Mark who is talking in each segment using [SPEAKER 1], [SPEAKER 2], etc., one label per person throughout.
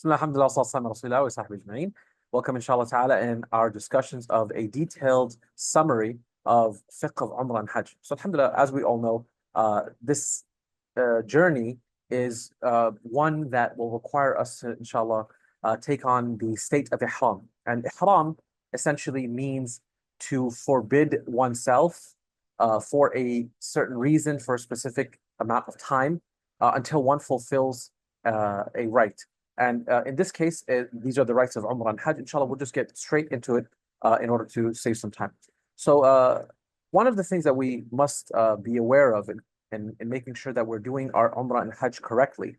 [SPEAKER 1] Bismillah, alhamdulillah, sallallahu alaihi wasallam, welcome inshallah ta'ala in our discussions of a detailed summary of fiqh of Umrah and Hajj. So alhamdulillah, as we all know, this journey is one that will require us to inshallah take on the state of ihram. And ihram essentially means to forbid oneself for a certain reason, for a specific amount of time, until one fulfills a rite. And in this case, these are the rights of Umrah and Hajj. Inshallah, we'll just get straight into it in order to save some time. So one of the things that we must be aware of in making sure that we're doing our Umrah and Hajj correctly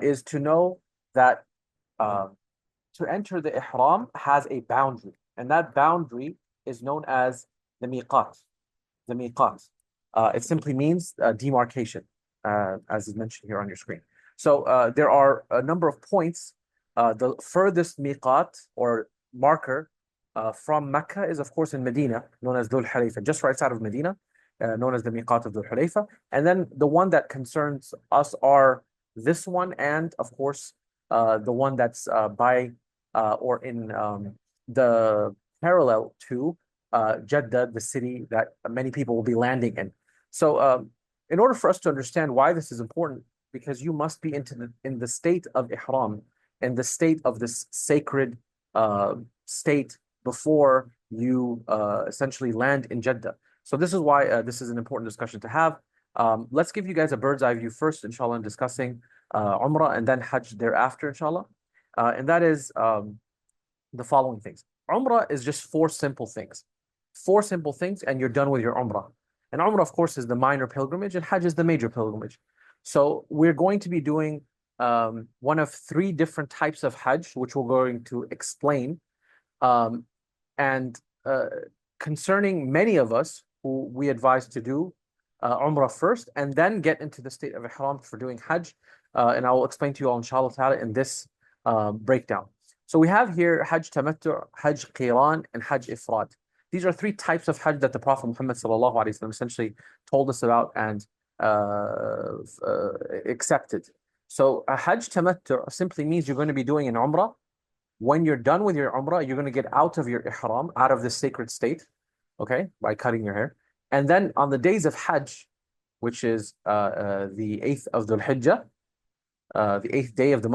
[SPEAKER 1] is to know that to enter the Ihram has a boundary. And that boundary is known as the miqat. The miqat. It simply means demarcation, as is mentioned here on your screen. So there are a number of points. The furthest miqat or marker from Mecca is, of course, in Medina, known as Dhul Hulayfa, just right outside of Medina, known as the miqat of Dhul Hulayfa. And then the one that concerns us are this one, and of course, the one that's by or in the parallel to Jeddah, the city that many people will be landing in. So in order for us to understand why this is important, because you must be in the state of ihram, in the state of this sacred state before you essentially land in Jeddah. So this is why this is an important discussion to have. Let's give you guys a bird's eye view first, inshallah, in discussing Umrah and then Hajj thereafter, inshallah. And that is the following things. Umrah is just four simple things. Four simple things, and you're done with your Umrah. And Umrah, of course, is the minor pilgrimage, and Hajj is the major pilgrimage. So we're going to be doing one of three different types of Hajj, which we're going to explain. And concerning many of us who we advise to do Umrah first and then get into the state of Ihram for doing Hajj. And I will explain to you all, inshallah ta'ala, in this breakdown. So we have here Hajj Tamattu', Hajj Qiran, and Hajj Ifrad. These are three types of Hajj that the Prophet Muhammad sallallahu alaihi wasallam essentially told us about and accepted. So a Hajj Tamattu' simply means you're going to be doing an Umrah. When you're done with your Umrah, you're going to get out of your Ihram, out of this sacred state, okay, by cutting your hair. And then on the days of Hajj, which is the 8th of Dhul Hijjah, the 8th day of the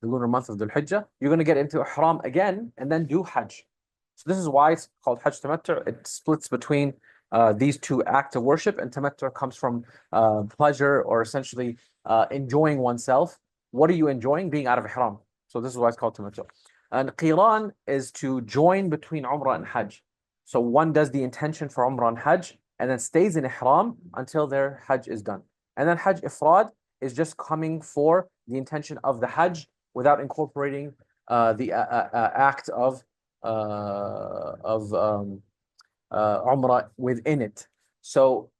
[SPEAKER 1] lunar month of Dhul Hijjah, you're going to get into Ihram again and then do Hajj. So this is why it's called Hajj Tamattu'. It splits between these two acts of worship, and tamattu' comes from pleasure or essentially enjoying oneself. What are you enjoying? Being out of ihram. So this is why it's called tamattu'. And qiran is to join between Umrah and Hajj. So one does the intention for Umrah and Hajj and then stays in ihram until their Hajj is done. And then Hajj Ifrad is just coming for the intention of the Hajj without incorporating the act of Umrah within it. So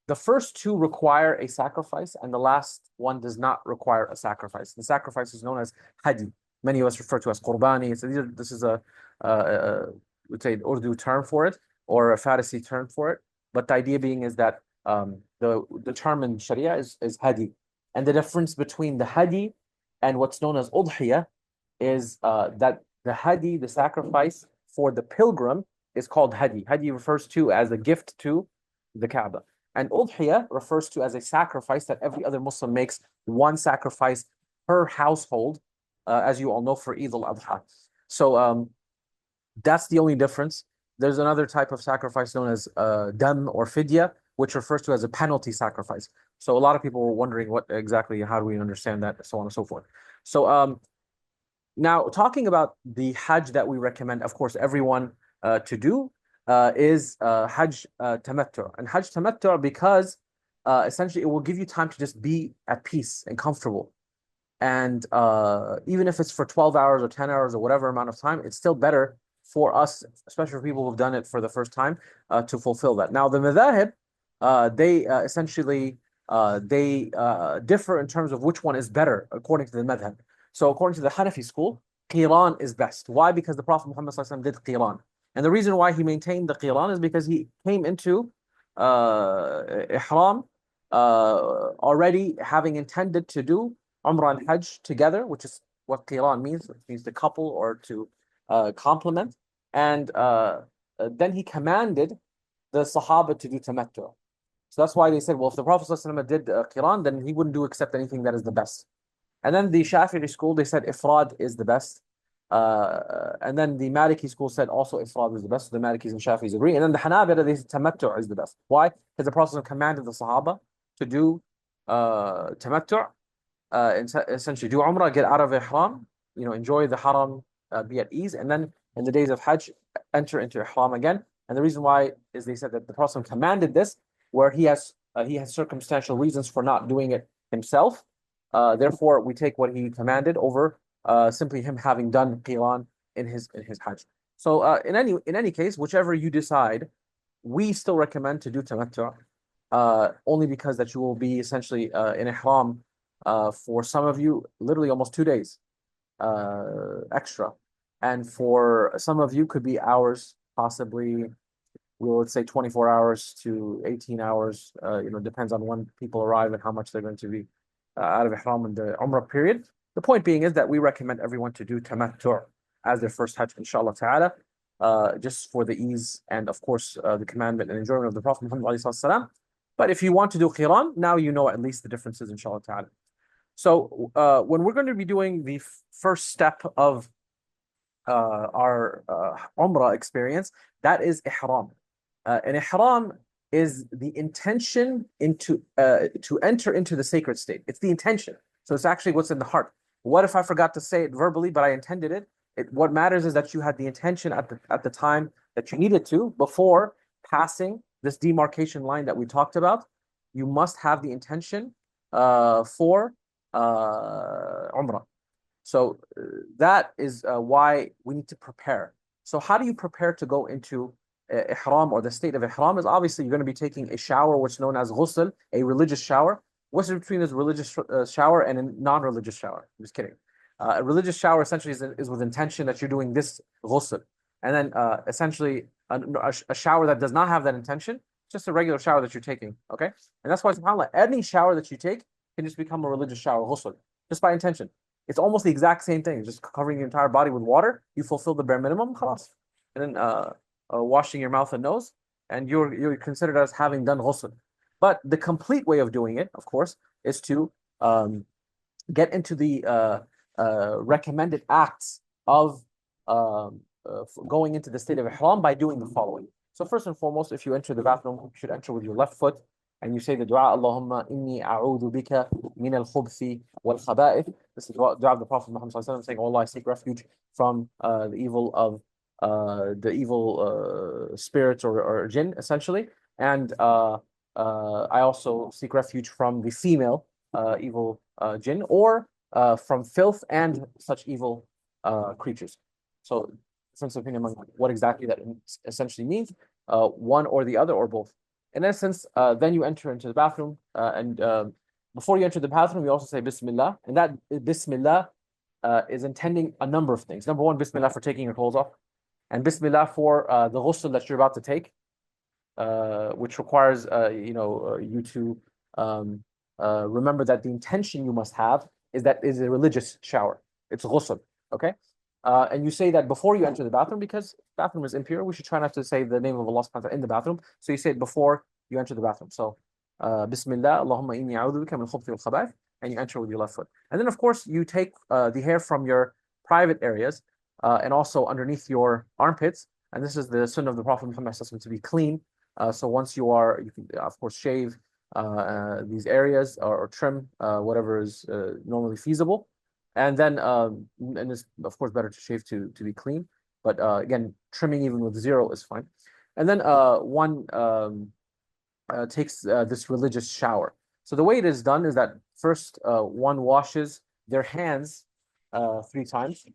[SPEAKER 1] the first two require a sacrifice, and the last one does not require a sacrifice. The sacrifice is known as hadi. Many of us refer to as qurbani. So this is would say an Urdu term for it, or a Farsi term for it. But the idea being is that the term in Sharia is hadi. And the difference between the hadi and what's known as udhiyah is that the hadi, the sacrifice for the pilgrim, is called hadi. Hadi refers to as a gift to the Kaaba. And udhiyah refers to as a sacrifice that every other Muslim makes, one sacrifice per household, as you all know, for Eid al-Adha. So that's the only difference. There's another type of sacrifice known as dam or fidya, which refers to as a penalty sacrifice. So a lot of people were wondering how do we understand that, so on and so forth. So now talking about the Hajj that we recommend, of course, everyone to do is Hajj Tamattu'. And Hajj Tamattu', because essentially it will give you time to just be at peace and comfortable. And even if it's for 12 hours or 10 hours or whatever amount of time, it's still better for us, especially for people who've done it for the first time, to fulfill that. Now, the madhahib, they essentially differ in terms of which one is better according to the madhab. So according to the Hanafi school, qiran is best. Why? Because the Prophet Muhammad did qiran. And the reason why he maintained the qiran is because he came into ihram already having intended to do Umrah and Hajj together, which is what qiran means. It means to couple or to complement. And then he commanded the Sahaba to do tamattu. So that's why they said, well, if the Prophet ﷺ did qiran, then he wouldn't do except anything that is the best. And then the Shafi'i school, they said ifrad is the best. And then the Maliki school said also ifrad is the best. So the Malikis and Shafi'is agree. And then the Hanabila, they said tamattu is the best. Why? Because the Prophet commanded the Sahaba to do tamattu, essentially do Umrah, get out of Ihram, enjoy the Haram, be at ease. And then in the days of Hajj, enter into Ihram again. And the reason why is they said that the Prophet commanded this, where he has circumstantial reasons for not doing it himself. Therefore, we take what he commanded over simply him having done qiran in his Hajj. So in any case, whichever you decide, we still recommend to do tamattu, only because that you will be essentially in ihram for some of you literally almost 2 days extra, and for some of you could be hours, possibly. Let's say 24 hours to 18 hours, depends on when people arrive and how much they're going to be out of ihram in the Umrah period. The point being is that we recommend everyone to do tamattu as their first Hajj, inshallah ta'ala, just for the ease and, of course, the commandment and enjoyment of the Prophet Muhammad ﷺ. But if you want to do qiran, now you know at least the differences, inshallah ta'ala. So when we're going to be doing the first step of our Umrah experience, that is ihram. And ihram is the intention to enter into the sacred state. It's the intention. So it's actually what's in the heart. What if I forgot to say it verbally, but I intended it? What matters is that you had the intention at the time that you needed to, before passing this demarcation line that we talked about. You must have the intention for Umrah. So that is why we need to prepare. So how do you prepare to go into ihram, or the state of ihram? Is obviously you're going to be taking a shower, which is known as ghusl, a religious shower. What's the between this religious shower and a non-religious shower? I'm just kidding. A religious shower essentially is with intention that you're doing this ghusl. And then essentially a shower that does not have that intention, just a regular shower that you're taking, okay? And that's why, subhanAllah, any shower that you take can just become a religious shower, ghusl, just by intention. It's almost the exact same thing, just covering your entire body with water. You fulfill the bare minimum, khalas. And then washing your mouth and nose, and you're considered as having done ghusl. But the complete way of doing it, of course, is to get into the recommended acts of going into the state of ihram by doing the following. So first and foremost, if you enter the bathroom, you should enter with your left foot, and you say the dua, Allahumma inni a'udhu bika min al-khubthi wal-khaba'ith. This is the dua of the Prophet Muhammad saying, oh Allah, I seek refuge from the evil of spirits or jinn, essentially. And I also seek refuge from the female evil jinn, or from filth and such evil creatures. So, difference of opinion among what exactly that essentially means, one or the other, or both. In essence, then you enter into the bathroom, and before you enter the bathroom, you also say Bismillah, and that Bismillah is intending a number of things. Number one, Bismillah for taking your clothes off, and Bismillah for the ghusl that you're about to take, which requires you to remember that the intention you must have is that is a religious shower. It's ghusl, okay? And you say that before you enter the bathroom, because bathroom is impure. We should try not to say the name of Allah subhanahu wa ta'ala in the bathroom. So you say it before you enter the bathroom. So Bismillah, Allahumma inni a'udhu bika min al-khubuthi wal-khaba'ith, and you enter with your left foot. And then, of course, you take the hair from your private areas and also underneath your armpits. And this is the sunnah of the Prophet Muhammad to be clean. So once you can, of course, shave these areas, or trim whatever is normally feasible. And then, and it's of course better to shave to be clean. But again, trimming even with zero is fine. And then one takes this religious shower. So the way it is done is that first one washes their hands 3 times,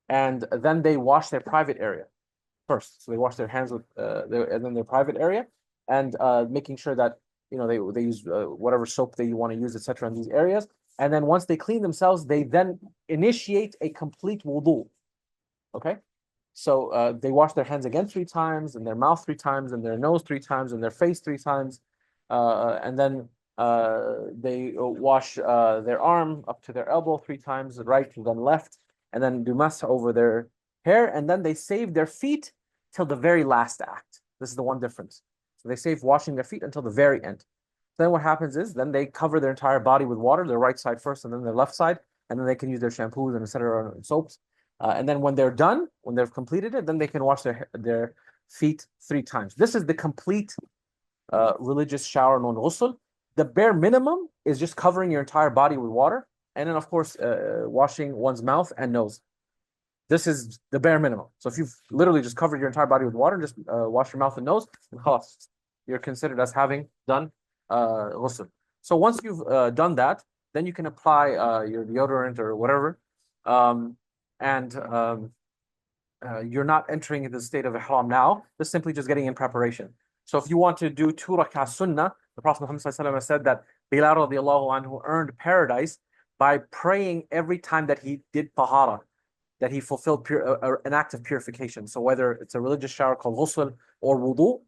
[SPEAKER 1] and then they wash their private area first. So they wash their hands with and then their private area, and making sure that they use whatever soap they want to use, etc. in these areas. And then once they clean themselves, they then initiate a complete wudu. Okay, so they wash their hands again 3 times, and their mouth 3 times, and their nose 3 times, and their face 3 times, and then They wash their arm up to their elbow 3 times, right and then left, and then do masah over their hair, and then they save their feet till the very last act. This is the one difference. So they save washing their feet until the very end. Then what happens is then they cover their entire body with water, their right side first and then their left side, and then they can use their shampoos and etc. and soaps. And then when they're done, when they've completed it, then they can wash their feet 3 times. This is the complete religious shower known ghusl. The bare minimum is just covering your entire body with water, and then of course washing one's mouth and nose. This is the bare minimum. So if you've literally just covered your entire body with water, just wash your mouth and nose, and khalas, you're considered as having done ghusl. So once you've done that, then you can apply your deodorant or whatever, and you're not entering into the state of ihram now. This is simply just getting in preparation. So if you want to do 2 rak'ah sunnah, the Prophet Muhammad ﷺ said that Bilal radiallahu anhu earned paradise by praying every time that he did tahara, that he fulfilled an act of purification. So whether it's a religious shower called ghusl or wudu,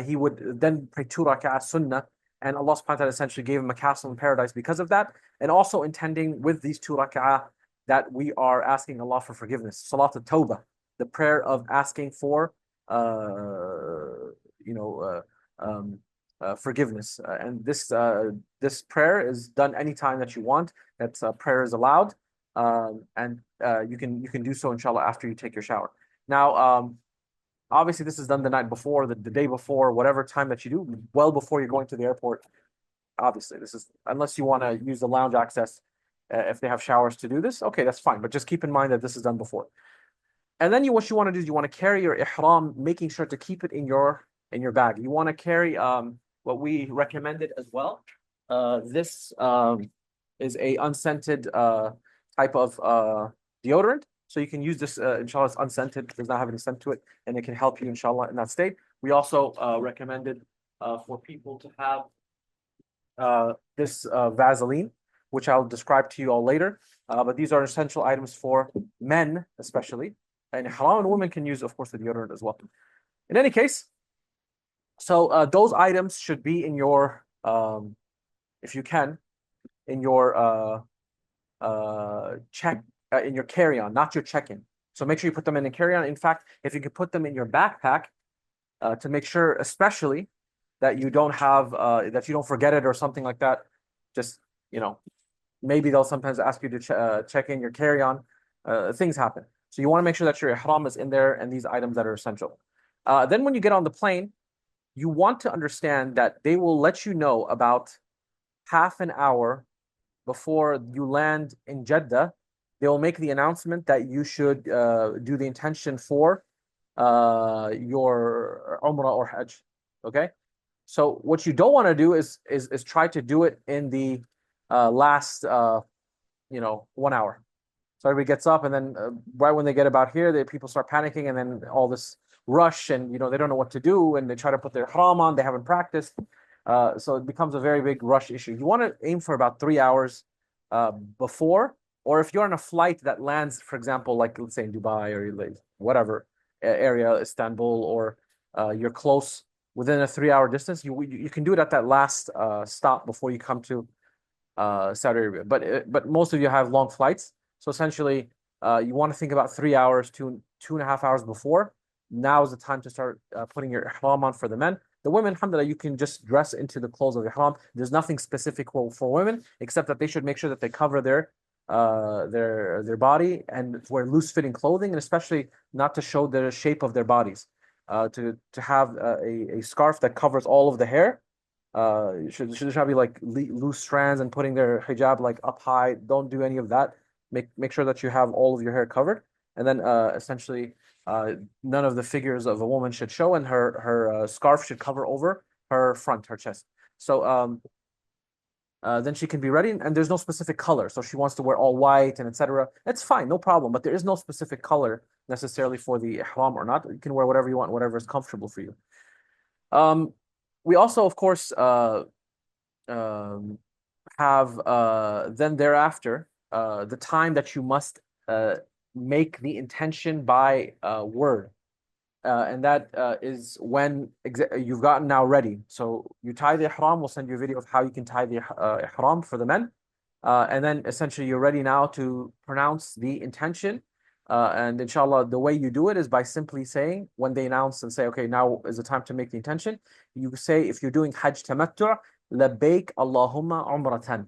[SPEAKER 1] he would then pray 2 rak'ah sunnah, and Allah subhanahu wa ta'ala essentially gave him a castle in paradise because of that, and also intending with these 2 rak'ah that we are asking Allah for forgiveness. Salat al-tawbah, the prayer of asking for forgiveness, and this prayer is done anytime that you want. That prayer is allowed, and you can do so inshallah after you take your shower. Now, obviously this is done the night before, the day before, whatever time that you do, well before you're going to the airport. Obviously, this is unless you want to use the lounge access, if they have showers to do this, okay, that's fine. But just keep in mind that this is done before. And then what you want to do is you want to carry your ihram, making sure to keep it in your bag. You want to carry what we recommended as well. This is a unscented type of deodorant. So you can use this, inshallah, it's unscented, does not have any scent to it, and it can help you, inshallah, in that state. We also recommended for people to have this Vaseline, which I'll describe to you all later. But these are essential items for men, especially. And ihram, and women can use, of course, the deodorant as well. In any case, so those items should be in your, if you can, in your in your carry-on, not your check-in. So make sure you put them in a carry-on. In fact, if you could put them in your backpack, to make sure, especially, that you don't have that you don't forget it or something like that. Just maybe they'll sometimes ask you to check in your carry-on. Things happen. So you want to make sure that your ihram is in there and these items that are essential. Then when you get on the plane, you want to understand that they will let you know about half an hour before you land in Jeddah. They will make the announcement that you should do the intention for your Umrah or Hajj. Okay? So what you don't want to do is try to do it in the last 1 hour. So everybody gets up, and then right when they get about here, people start panicking, and then all this rush, and they don't know what to do, and they try to put their ihram on. They haven't practiced, so it becomes a very big rush issue. You want to aim for about 3 hours before, or if you're on a flight that lands, for example, like let's say in Dubai or whatever area, Istanbul, or you're close within a 3-hour distance, you can do it at that last stop before you come to Saudi Arabia. But most of you have long flights. So essentially, you want to think about 3 hours to 2.5 hours before. Now is the time to start putting your ihram on for the men. The women, alhamdulillah, you can just dress into the clothes of ihram. There's nothing specific for women, except that they should make sure that they cover their body and wear loose-fitting clothing, and especially not to show the shape of their bodies. To have a scarf that covers all of the hair. Should not be like loose strands and putting their hijab like up high. Don't do any of that. Make sure that you have all of your hair covered, and then essentially none of the figures of a woman should show, and her scarf should cover over her chest. So then she can be ready, and there's no specific color. So she wants to wear all white and etc. That's fine, no problem. But there is no specific color necessarily for the ihram or not. You can wear whatever you want, whatever is comfortable for you. We also, of course, have then thereafter the time that you must make the intention by word. and that is when you've gotten now ready. So you tie the ihram. We'll send you a video of how you can tie the ihram for the men. And then essentially you're ready now to pronounce the intention. And inshallah, the way you do it is by simply saying, when they announce and say, okay, now is the time to make the intention, you say, if you're doing Hajj Tamattu', labbaik Allahumma umratan.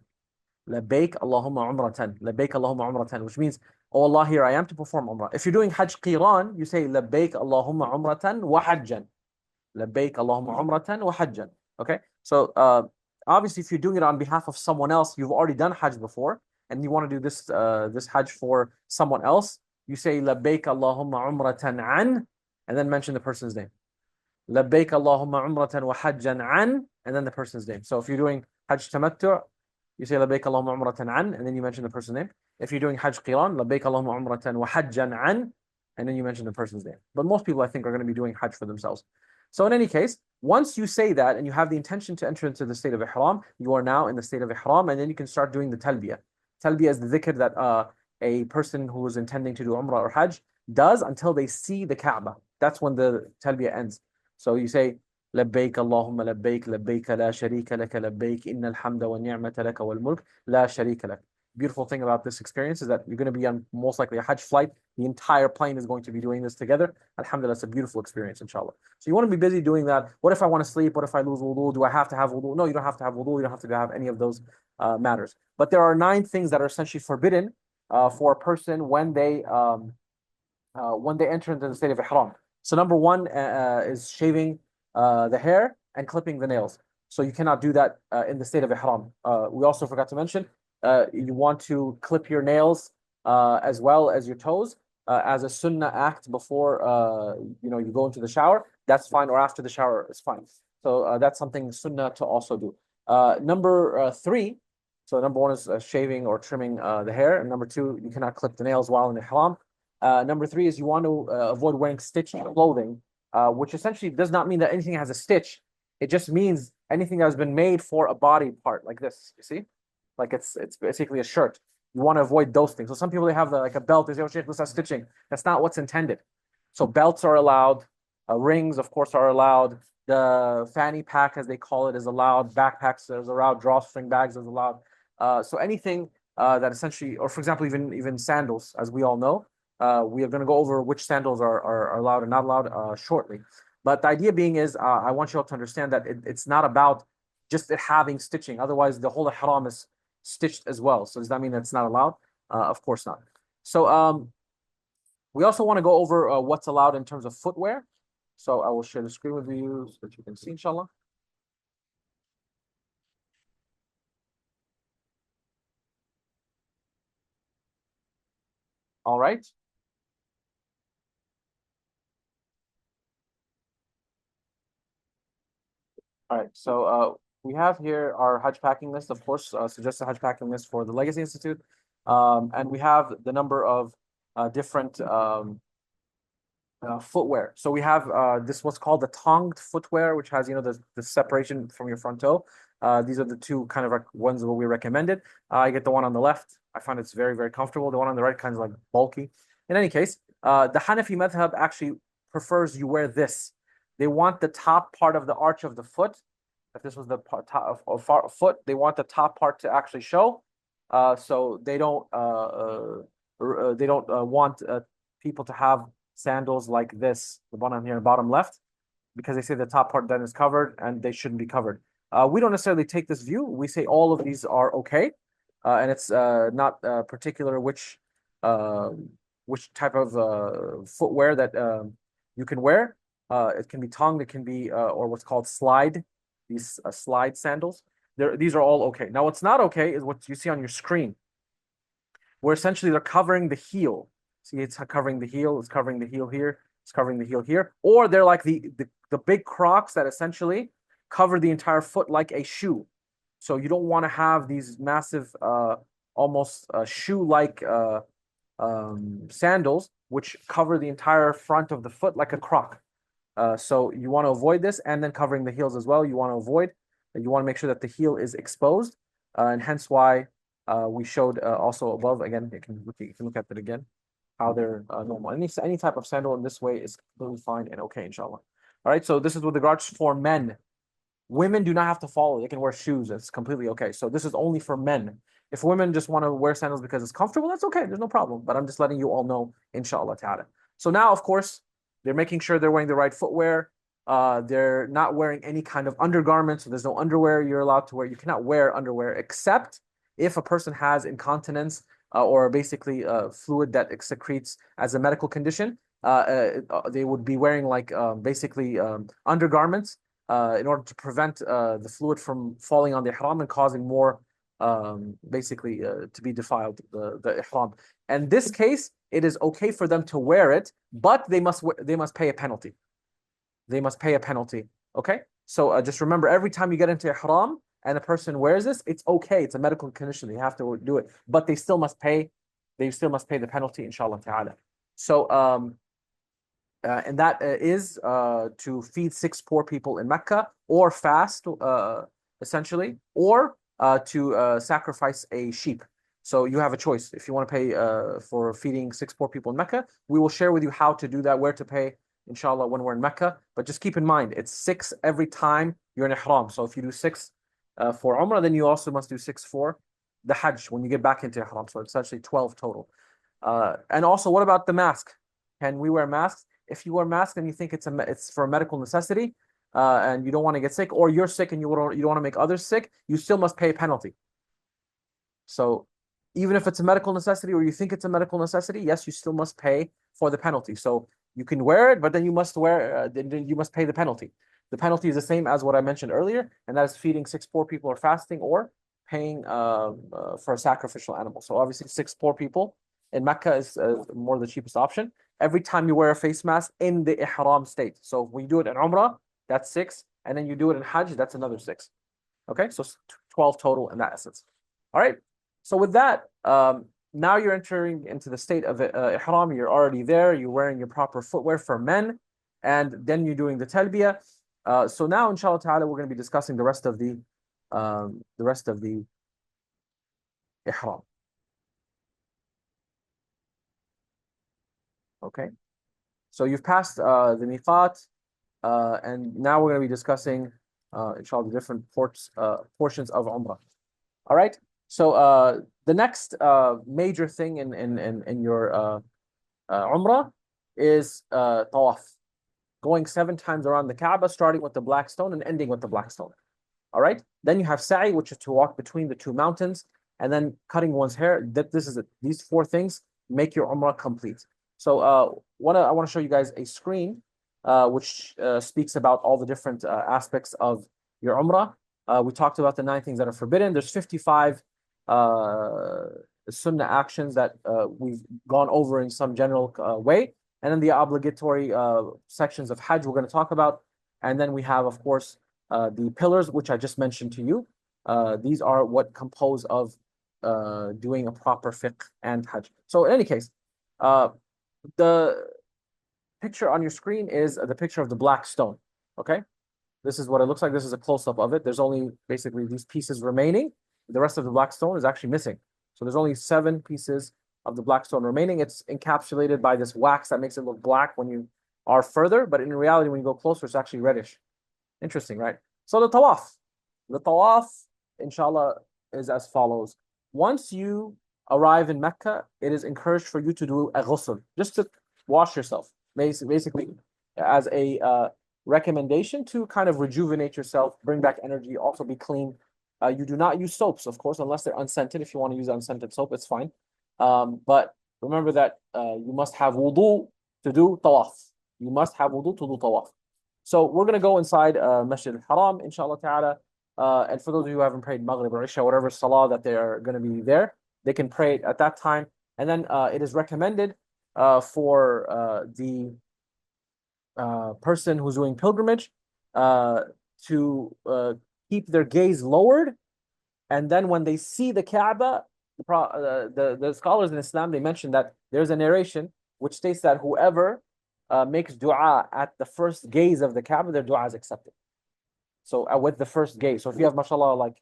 [SPEAKER 1] Labbaik Allahumma umratan. Labbaik Allahumma umratan, which means, oh Allah, here I am to perform Umrah. If you're doing Hajj Qiran, you say, labbaik Allahumma umratan wa hajjan. Labbaik Allahumma umratan wa hajjan. Okay? So, obviously, if you're doing it on behalf of someone else, you've already done Hajj before, and you want to do this Hajj for someone else, you say, labbaik Allahumma umratan an, and then mention the person's name. Labbaik Allahumma umratan wa hajjan an, and then the person's name. So if you're doing Hajj Tamattu', you say labbaik Allahumma umratan an, and then you mention the person's name. If you're doing Hajj Qiran, labbaik Allahumma umratan wa hajjan an, and then you mention the person's name. But most people, I think, are going to be doing Hajj for themselves. So in any case, once you say that and you have the intention to enter into the state of Ihram, you are now in the state of Ihram, and then you can start doing the Talbiyah. Talbiyah is the dhikr that a person who is intending to do Umrah or Hajj does until they see the Kaaba. That's when the Talbiyah ends. So you say, لبيك اللهم لبيك لبيك لا شريك لك لبيك إن الحمد والنعمة لك والملك لا شريك لك. Beautiful thing about this experience is that you're going to be on most likely a Hajj flight. The entire plane is going to be doing this together. Alhamdulillah, it's a beautiful experience, inshallah. So you want to be busy doing that. What if I want to sleep? What if I lose wudu? Do I have to have wudu? No, you don't have to have wudu. You don't have to have any of those matters. But there are 9 things that are essentially forbidden for a person when they enter into the state of Ihram. So number 1 is shaving the hair and clipping the nails. So you cannot do that in the state of Ihram. We also forgot to mention, you want to clip your nails as well as your toes as a sunnah act before you go into the shower. That's fine, or after the shower is fine. So that's something sunnah to also do. Number 3, so number 1 is shaving or trimming the hair, and number 2, you cannot clip the nails while in Ihram. Number 3 is you want to avoid wearing stitched clothing, which essentially does not mean that anything has a stitch. It just means anything that has been made for a body part, like this. You see, like it's basically a shirt. You want to avoid those things. So some people, they have like a belt. They say, "Oh, Sheikh, this has stitching." That's not what's intended. So belts are allowed. Rings, of course, are allowed. The fanny pack, as they call it, is allowed. Backpacks is allowed. Drawstring bags is allowed. So anything that essentially, or for example, even sandals, as we all know. We are going to go over which sandals are allowed and not allowed shortly. But the idea being is, I want you all to understand that it's not about just it having stitching. Otherwise, the whole ihram is stitched as well. So does that mean that's not allowed? Of course not. So we also want to go over what's allowed in terms of footwear. So I will share the screen with you so that you can see, inshallah. All right. All right, so we have here our Hajj packing list, of course, suggested Hajj packing list for the Legacy Institute. And we have the number of different footwear. So we have this what's called the tonged footwear, which has, the separation from your front toe. These are the 2 kind of ones that we recommended. I get the one on the left. I find it's very, very comfortable. The one on the right kind of like bulky. In any case, the Hanafi madhab actually prefers you wear this. They want the top part of the arch of the foot. If this was the top of foot, they want the top part to actually show. So they don't want people to have sandals like this, the bottom here, bottom left, because they say the top part then is covered and they shouldn't be covered. We don't necessarily take this view. We say all of these are okay, and it's not particular which type of footwear that you can wear. It can be tongue, it can be or what's called slide, these slide sandals. These are all okay. Now, what's not okay is what you see on your screen, where essentially they're covering the heel. See, it's covering the heel, it's covering the heel here, it's covering the heel here, or they're like the big Crocs that essentially cover the entire foot like a shoe. So you don't want to have these massive, almost shoe-like sandals, which cover the entire front of the foot like a Croc. So you want to avoid this, and then covering the heels as well. You want to make sure that the heel is exposed, and hence why we showed also above. Again, you can look at it again. how they're normal. Any type of sandal in this way is completely fine and okay, inshallah. All right, so this is with regards for men. Women do not have to follow. They can wear shoes. It's completely okay. So this is only for men. If women just want to wear sandals because it's comfortable, that's okay. There's no problem. But I'm just letting you all know, inshallah ta'ala. So now, of course, they're making sure they're wearing the right footwear. They're not wearing any kind of undergarments. So there's no underwear you're allowed to wear. You cannot wear underwear except if a person has incontinence or basically fluid that secretes as a medical condition. They would be wearing like basically undergarments in order to prevent the fluid from falling on the ihram and causing more basically to be defiled, the ihram. And this case, it is okay for them to wear it, but they must pay a penalty. They must pay a penalty. Okay? So just remember, every time you get into ihram and a person wears this, it's okay. It's a medical condition. They have to do it, but they still must pay. They still must pay the penalty, inshallah ta'ala. So and that is to feed 6 poor people in Mecca, or fast, essentially, or to sacrifice a sheep. So you have a choice. If you want to pay for feeding 6 poor people in Mecca, we will share with you how to do that, where to pay, inshallah, when we're in Mecca. But just keep in mind, it's 6 every time you're in ihram. So if you do 6 for Umrah, then you also must do 6 for the Hajj when you get back into ihram. So it's actually 12 total. And also, what about the mask? Can we wear masks? If you wear a mask and you think it's for a medical necessity, and you don't want to get sick, or you're sick and you don't want to make others sick, you still must pay a penalty. So even if it's a medical necessity or you think it's a medical necessity, yes, you still must pay for the penalty. So you can wear it, but then you must then you must pay the penalty. The penalty is the same as what I mentioned earlier, and that is feeding 6 poor people or fasting, or paying for a sacrificial animal. So obviously 6 poor people in Mecca is more the cheapest option. Every time you wear a face mask in the ihram state. So when you do it in Umrah, that's 6. And then you do it in Hajj, that's another 6. Okay, so 12 total in that essence. All right, so with that, now you're entering into the state of ihram. You're already there. You're wearing your proper footwear for men. And then you're doing the talbiyah. So now, inshallah ta'ala, we're going to be discussing the rest of the ihram. Okay, so you've passed the miqat, and now we're going to be discussing, inshallah, the different portions of Umrah. All right, so the next major thing in your Umrah is tawaf, going 7 times around the Kaaba, starting with the black stone and ending with the black stone. All right, then you have sa'i, which is to walk between the 2 mountains, and then cutting one's hair. These 4 things make your Umrah complete. So I want to show you guys a screen which speaks about all the different aspects of your Umrah. We talked about the 9 things that are forbidden. There's 55 Sunnah actions that we've gone over in some general way. And then the obligatory sections of Hajj we're going to talk about. And then we have, of course, the pillars, which I just mentioned to you. These are what compose of doing a proper fiqh and Hajj. So in any case, the picture on your screen is the picture of the black stone. Okay, this is what it looks like. This is a close-up of it. There's only basically these pieces remaining. The rest of the black stone is actually missing. So there's only 7 pieces of the black stone remaining. It's encapsulated by this wax that makes it look black when you are further, but in reality, when you go closer, it's actually reddish. Interesting, right? So the tawaf, inshallah, is as follows. Once you arrive in Mecca, it is encouraged for you to do a ghusl, just to wash yourself, basically as a recommendation to kind of rejuvenate yourself, bring back energy, also be clean. You do not use soaps, of course, unless they're unscented. If you want to use unscented soap, it's fine. But remember that you must have wudu to do tawaf. You must have wudu to do tawaf. So we're going to go inside Masjid al-Haram, inshallah ta'ala. And for those of you who haven't prayed Maghrib or Isha, whatever salah that they are going to be there, they can pray at that time. And then it is recommended for the person who's doing pilgrimage to keep their gaze lowered. And then when they see the Kaaba, the scholars in Islam, they mention that there's a narration which states that whoever makes dua at the first gaze of the Kaaba, their dua is accepted. So with the first gaze. So if you have, mashallah, like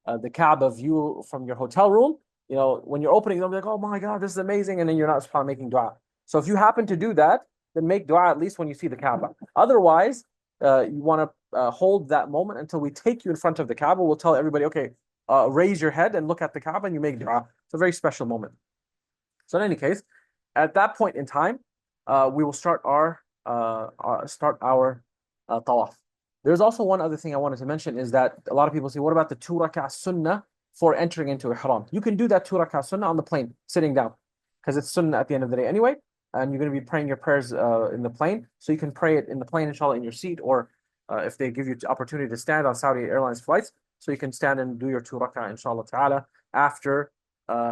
[SPEAKER 1] the Kaaba view from your hotel room, you know, when you're opening them, like, oh my God, this is amazing. And then you're not making dua. So if you happen to do that, then make dua at least when you see the Kaaba. Otherwise, you want to hold that moment until we take you in front of the Kaaba. We'll tell everybody, okay, raise your head and look at the Kaaba, and you make dua. It's a very special moment. So in any case, at that point in time, we will start our tawaf. There's also one other thing I wanted to mention is that a lot of people say, what about the 2 rak'ah sunnah for entering into ihram? You can do that 2 rak'ah sunnah on the plane, sitting down, because it's sunnah at the end of the day anyway, and you're going to be praying your prayers in the plane, so you can pray it in the plane, inshallah, in your seat, or if they give you the opportunity to stand on Saudi Airlines flights, so you can stand and do your 2 rak'ah, inshallah ta'ala, after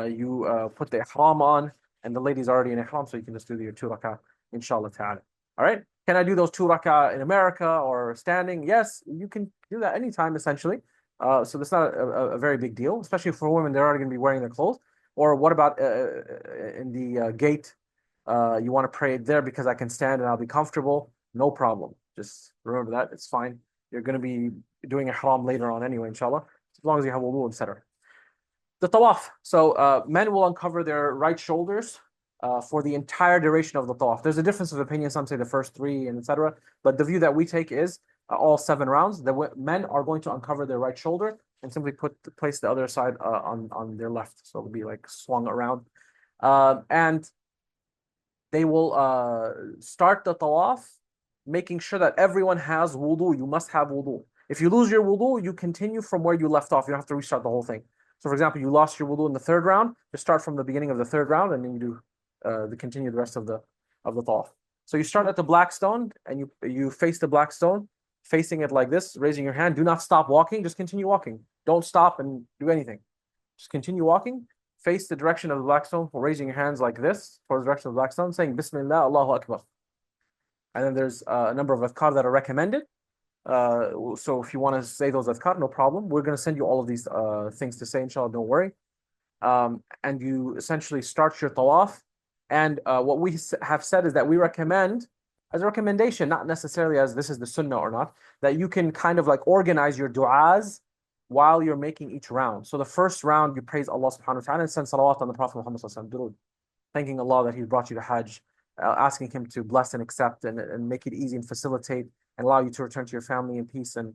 [SPEAKER 1] you put the ihram on, and the lady's already in ihram, so you can just do your 2 rak'ah, inshallah ta'ala. All right? Can I do those 2 rak'ah in America or standing? Yes, you can do that anytime, essentially. So that's not a very big deal, especially for women. They're already going to be wearing their clothes. Or what about in the gate? You want to pray there because I can stand and I'll be comfortable? No problem. Just remember that. It's fine. You're going to be doing ihram later on anyway, inshallah, as long as you have wudu, etc. The tawaf. So men will uncover their right shoulders for the entire duration of the tawaf. There's a difference of opinion. Some say the first 3 and etc. But the view that we take is all 7 rounds. The men are going to uncover their right shoulder and simply place the other side on their left. So it'll be like swung around. And they will start the tawaf, making sure that everyone has wudu. You must have wudu. If you lose your wudu, you continue from where you left off. You don't have to restart the whole thing. So for example, you lost your wudu in the 3rd round, just start from the beginning of the 3rd round, and then you do continue the rest of the tawaf. So you start at the black stone, and you face the black stone, facing it like this, raising your hand. Do not stop walking, just continue walking. Don't stop and do anything. Just continue walking, face the direction of the black stone, raising your hands like this, towards the direction of the black stone, saying Bismillah, Allahu Akbar. And then there's a number of adhkar that are recommended. So if you want to say those adhkar, no problem. We're going to send you all of these things to say, inshallah, don't worry. And you essentially start your tawaf. And what we have said is that we recommend, as a recommendation, not necessarily as this is the sunnah or not, that you can kind of like organize your du'as while you're making each round. So the first round, you praise Allah subhanahu wa ta'ala and send salawat on the Prophet Muhammad sallallahu alaihi wasallam, thanking Allah that He brought you to Hajj, asking Him to bless and accept and make it easy and facilitate and allow you to return to your family in peace and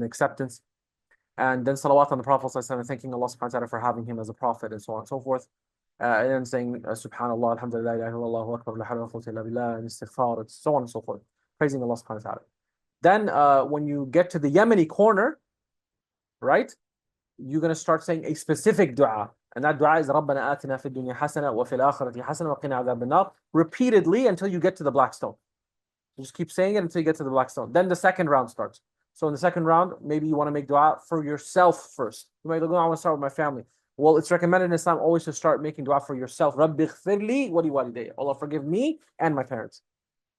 [SPEAKER 1] acceptance. And then salawat on the Prophet sallallahu alaihi wasallam, thanking Allah subhanahu wa ta'ala for having him as a prophet and so on and so forth. And then saying subhanallah, alhamdulillah, ilaha illallah, Allahu akbar, la hawla wa la quwwata illa billah, and istighfar, and so on and so forth, praising Allah subhanahu wa ta'ala. Then when you get to the Yemeni corner, right, you're going to start saying a specific dua. And that dua is رَبَّنَا آتِنَا فِي الدُّنْيَا حَسَنَةً وَفِي الْآخِرَةِ حَسَنَةً وَقِنَا عَذَابَ النَّارِ, repeatedly until you get to the black stone. You just keep saying it until you get to the black stone. Then the second round starts. So in the second round, maybe you want to make dua for yourself first. You might go, I want to start with my family. Well, it's recommended in Islam always to start making dua for yourself. Rabbi ighfirli wa liwalidayya. Allah forgive me and my parents.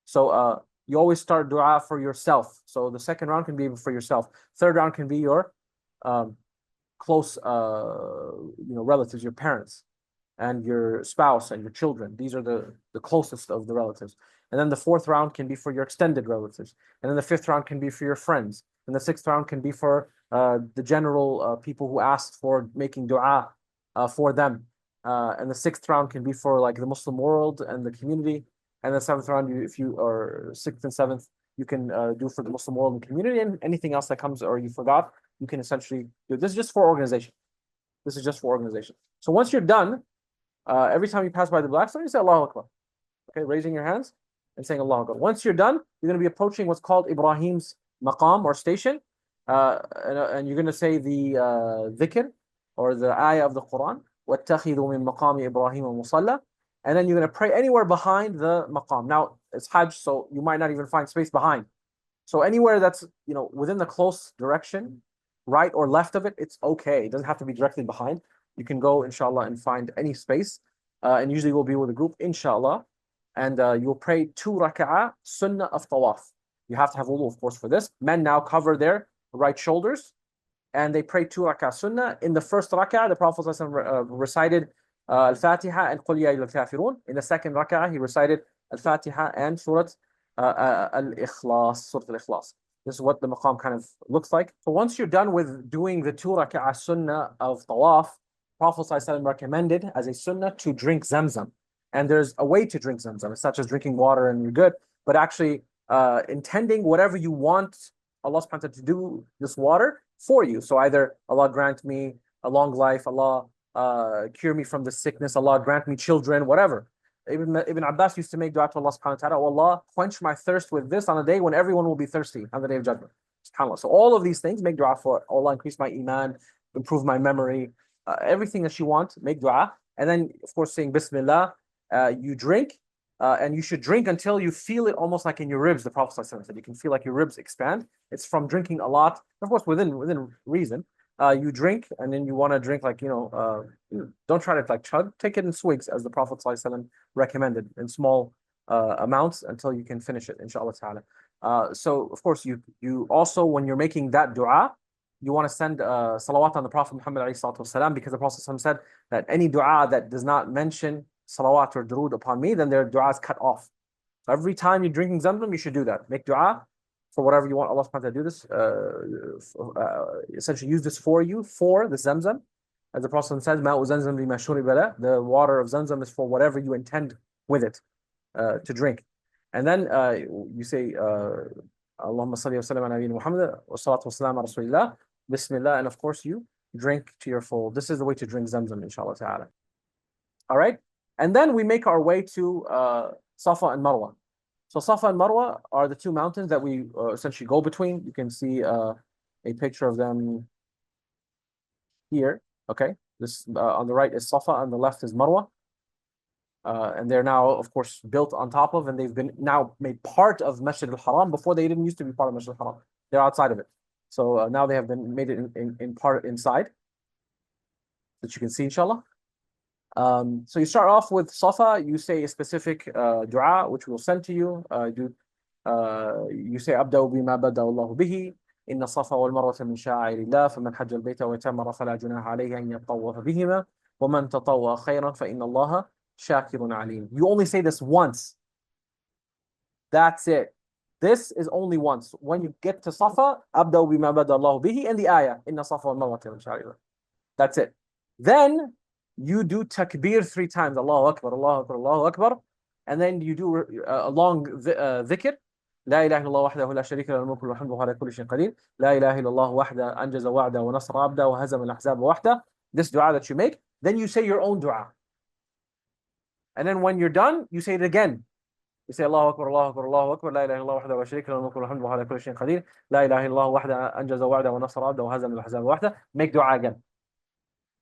[SPEAKER 1] So you always start dua for yourself. So the second round can be for yourself. Third round can be your close relatives, your parents and your spouse and your children. These are the closest of the relatives. And then the 4th round can be for your extended relatives. And then the 5th round can be for your friends. And the 6th round can be for the general people who asked for making dua for them. And the 6th round can be for like the Muslim world and the community. And the 7th round, or 6th and 7th, you can do for the Muslim world and community, and anything else that comes or you forgot, you can essentially do. This is just for organization. This is just for organization. So once you're done, every time you pass by the black stone, you say Allahu Akbar. Okay, raising your hands and saying Allahu Akbar. Once you're done, you're going to be approaching what's called Ibrahim's maqam or station, and you're going to say the dhikr or the ayah of the Quran, وَاتَّخِذُوا مِن مَقَامِ إِبْرَاهِيمَ مُصَلَّى, and then you're going to pray anywhere behind the maqam. Now, it's Hajj, so you might not even find space behind. So anywhere that's within the close direction, right or left of it, it's okay. It doesn't have to be directly behind. You can go, inshallah, and find any space. And usually we'll be with a group, inshallah. And you'll pray 2 rak'ah sunnah of tawaf. You have to have wudu, of course, for this. Men now cover their right shoulders, and they pray 2 rak'ah sunnah. In the first rak'ah, the Prophet recited Al-Fatiha and Qul Ya Ayyuhal Kafirun. In the second rak'ah, he recited Al-Fatiha and Surah Al-Ikhlas, Surah Al-Ikhlas. This is what the maqam kind of looks like. So once you're done with doing the 2 rak'ah sunnah of tawaf, Prophet ﷺ recommended as a sunnah to drink Zamzam. And there's a way to drink Zamzam. It's not just drinking water and you're good, but actually intending whatever you want Allah subhanahu wa ta'ala to do this water for you. So either Allah grant me a long life, Allah cure me from the sickness, Allah grant me children, whatever. Ibn Abbas used to make dua to Allah subhanahu wa ta'ala, oh Allah, quench my thirst with this on a day when everyone will be thirsty on the day of judgment. SubhanAllah. So all of these things, make dua for Allah, increase my iman, improve my memory, everything that you want, make dua. And then, of course, saying Bismillah, you drink, and you should drink until you feel it almost like in your ribs. The Prophet ﷺ said you can feel like your ribs expand. It's from drinking a lot, of course, within reason. You drink, and then you want to drink like, don't try to like chug. Take it in swigs, as the Prophet ﷺ recommended, in small amounts until you can finish it, inshallah ta'ala. So, of course, you also, when you're making that dua, you want to send salawat on the Prophet Muhammad ﷺ, because the Prophet ﷺ said that any dua that does not mention salawat or durood upon me, then their dua is cut off. So every time you're drinking Zamzam, you should do that. Make dua for whatever you want Allah subhanahu wa ta'ala to do this. Essentially use this for you, for the Zamzam. As the Prophet says, Ma'u Zamzam lima shuriba lah. The water of Zamzam is for whatever you intend with it to drink. And then you say, Allahumma salli wa sallam ala nabiyyina Muhammad wa salatu wa salam ala rasulillah. Bismillah. And of course, you drink to your full. This is the way to drink Zamzam, inshallah ta'ala. All right. And then we make our way to Safa and Marwa. So Safa and Marwa are the two mountains that we essentially go between. You can see a picture of them here. Okay, this on the right is Safa, on the left is Marwa. And they're now, of course, built on top of, and they've been now made part of Masjid al-Haram. Before, they didn't used to be part of Masjid al-Haram. They're outside of it. So now they have been made it in part inside, that you can see, inshallah. So you start off with Safa, you say a specific dua, which we'll send to you. You say, أبدأ بما بدأ الله به إن الصفا والمروة من شعائر الله فمن حج البيت وتمر فلا جناح عليه أن يطوف بهما ومن تطوع خيرا فإن الله شاكر عليم. You only say this once. That's it. This is only once. When you get to Safa, أبدأ بما بدأ الله به, and the ayah إن الصفا والمروة من شعائر الله. That's it. Then you do takbir 3 times, Allahu Akbar, Allahu Akbar, Allahu Akbar, and then you do a long dhikr, لا إله إلا الله وحده لا شريك له الملك والحمد وهو على كل شيء قدير, لا إله إلا الله وحده أنجز وعده ونصر عبده وهزم الأحزاب وحده. This dua that you make, then you say your own dua. And then when you're done, you say it again. You say Allahu Akbar, Allahu Akbar, Allahu Akbar, لا إله إلا الله وحده لا شريك له الملك والحمد وهو على كل شيء قدير, لا إله إلا الله وحده أنجز وعده ونصر عبده وهزم الأحزاب وحده. Make dua again.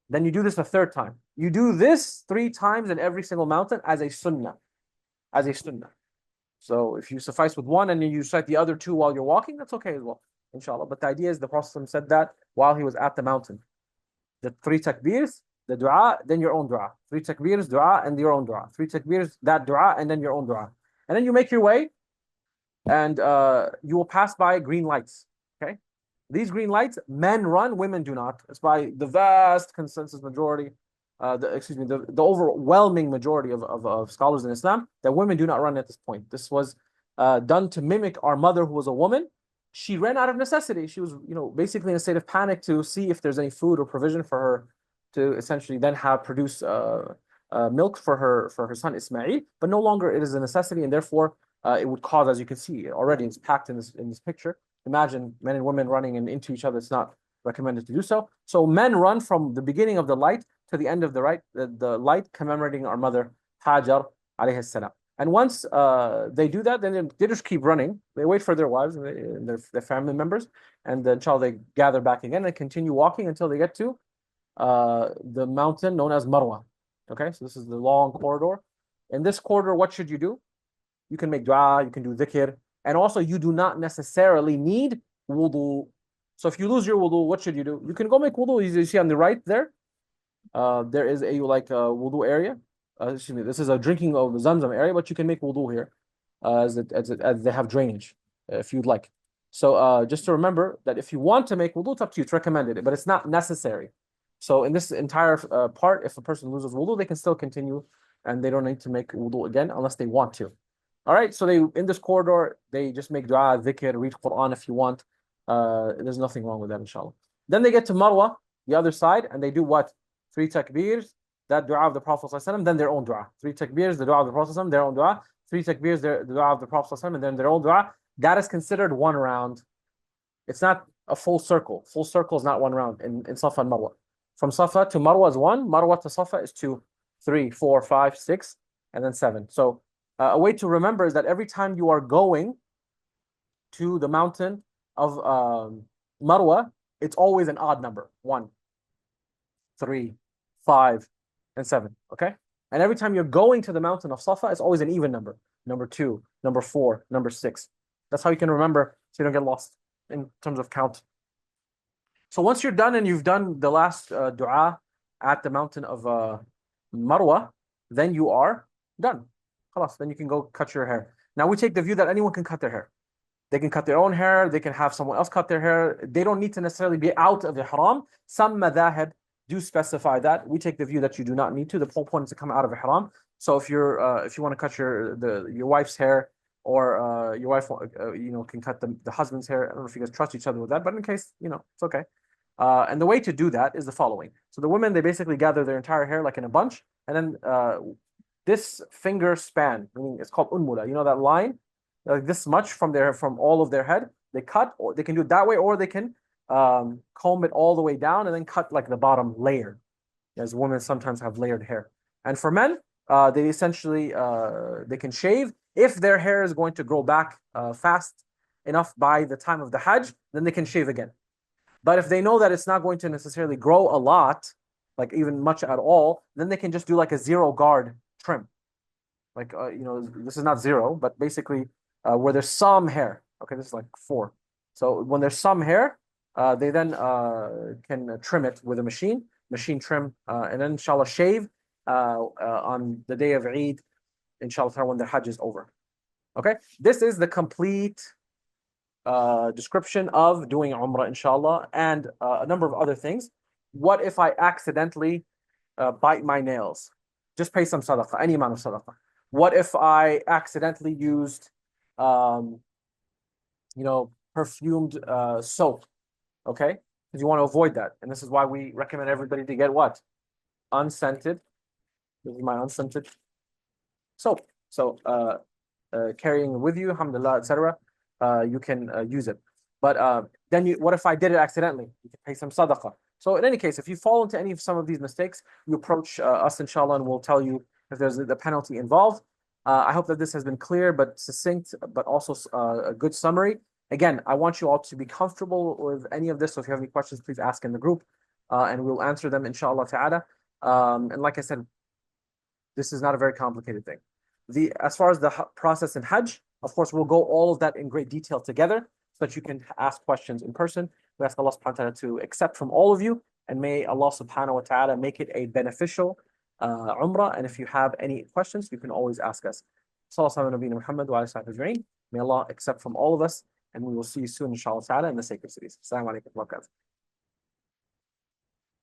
[SPEAKER 1] Then you do this a 3rd time. You do this 3 times in every single mountain as a sunnah. As a sunnah. So if you suffice with 1 and then you recite the other 2 while you're walking, that's okay as well, inshallah. But the idea is the Prophet said that while he was at the mountain. The 3 takbirs, the dua, then your own dua. 3 takbirs, dua, and your own dua. 3 takbirs, that dua, and then your own dua. And then you make your way, and you will pass by green lights. Okay? These green lights, men run, women do not. It's by the vast consensus majority, the overwhelming majority of scholars in Islam, that women do not run at this point. This was done to mimic our mother, who was a woman. She ran out of necessity. She was, basically in a state of panic to see if there's any food or provision for her to essentially then produce milk for her son Ismail. But no longer it is a necessity, and therefore it would cause, as you can see already, it's packed in this picture. Imagine men and women running into each other. It's not recommended to do so. So men run from the beginning of the light to the end of the light, commemorating our mother Hajar alayhi salam. And once they do that, then they just keep running. They wait for their wives and their family members, and then inshallah they gather back again and continue walking until they get to the mountain known as Marwa. Okay, so this is the long corridor. In this corridor, what should you do? You can make dua, you can do dhikr. And also, you do not necessarily need wudu. So if you lose your wudu, what should you do? You can go make wudu. You see on the right there, there is a wudu area. Excuse me, this is a drinking of Zamzam area, but you can make wudu here, as they have drainage, if you'd like. So just to remember that if you want to make wudu, it's up to you. It's recommended, but it's not necessary. So in this entire part, if a person loses wudu, they can still continue, and they don't need to make wudu again unless they want to. All right, so in this corridor, they just make dua, dhikr, read Quran if you want. There's nothing wrong with that, inshallah. Then they get to Marwa, the other side, and they do what? 3 takbirs, that dua of the Prophet ﷺ, then their own dua. 3 takbirs, the dua of the Prophet ﷺ, their own dua. 3 takbirs, the dua of the Prophet ﷺ, and then their own dua. That is considered one round. It's not a full circle. Full circle is not one round in Safa and Marwa. From Safa to Marwa is 1, Marwa to Safa is 2, 3, 4, 5, 6, and then 7. So a way to remember is that every time you are going to the mountain of Marwa, it's always an odd number. 1, 3, 5, and 7. Okay? And every time you're going to the mountain of Safa, it's always an even number. Number 2, number 4, number 6. That's how you can remember so you don't get lost in terms of count. So once you're done and you've done the last dua at the mountain of Marwa, then you are done. Khalas, then you can go cut your hair. Now we take the view that anyone can cut their hair. They can cut their own hair. They can have someone else cut their hair. They don't need to necessarily be out of ihram. Some madhahib do specify that. We take the view that you do not need to. The whole point is to come out of ihram. So if you want to cut your wife's hair, or your wife can cut the husband's hair. I don't know if you guys trust each other with that, but in case, it's okay. And the way to do that is the following. So the women, they basically gather their entire hair like in a bunch, and then this finger span, meaning it's called unmula, that line, like this much from all of their head, they cut, or they can do it that way, or they can comb it all the way down and then cut like the bottom layer, as women sometimes have layered hair. And for men, they essentially they can shave. If their hair is going to grow back fast enough by the time of the Hajj, then they can shave again. But if they know that it's not going to necessarily grow a lot, like even much at all, then they can just do like a zero guard trim. Like, this is not zero, but basically where there's some hair. Okay, this is like 4. So when there's some hair, they then can trim it with a machine trim, and then inshallah shave on the day of Eid, inshallah, when the Hajj is over. Okay, this is the complete description of doing Umrah, inshallah, and a number of other things. What if I accidentally bite my nails? Just pay some sadaqah, any amount of sadaqah. What if I accidentally used, perfumed soap? Okay, because you want to avoid that, and this is why we recommend everybody to get what? Unscented. This is my unscented soap. So carrying it with you, alhamdulillah, etc. You can use it. But then what if I did it accidentally? You can pay some sadaqah. So in any case, if you fall into some of these mistakes, you approach us, inshallah, and we'll tell you if there's the penalty involved. I hope that this has been clear, but succinct, but also a good summary. Again, I want you all to be comfortable with any of this. So if you have any questions, please ask in the group, and we'll answer them, inshallah ta'ala. And like I said, this is not a very complicated thing. As far as the process in Hajj, of course, we'll go all of that in great detail together so that you can ask questions in person. We ask Allah subhanahu wa ta'ala to accept from all of you, and may Allah subhanahu wa ta'ala make it a beneficial Umrah. And if you have any questions, you can always ask us. May Allah accept from all of us, and we will see you soon, inshallah ta'ala, in the sacred cities. Assalamu alaikum wa barakatuh.